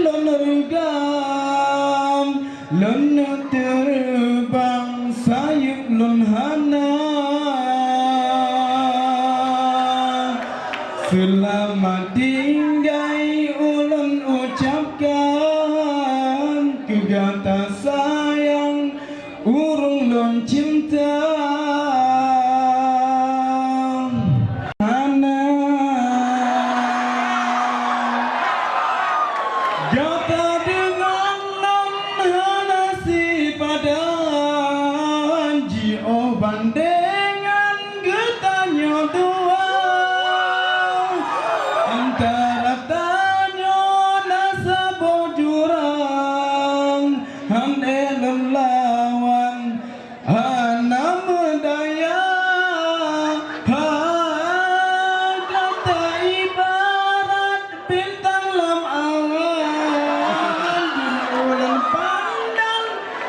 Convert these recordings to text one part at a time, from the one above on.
lon rugam lon terbang sayup lon hana. Selamat tinggal ulun ucapkan kegata sayang urung lon cinta. Gata dengan non hana si padan jio bandengan getanya dua antara tanyo nasa bojurang hande lawan hana medaya gata ibarat bintang lam awan bulan pandang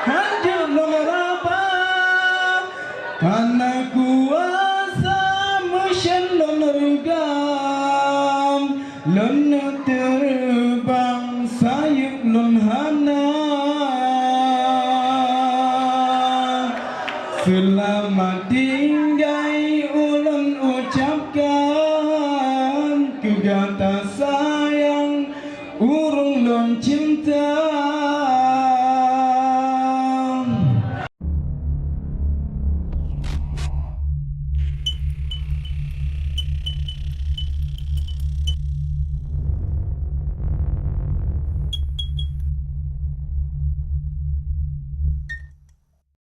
hancur loraba karena kuasa mesin lon rugam lon terbang sayup lon hana.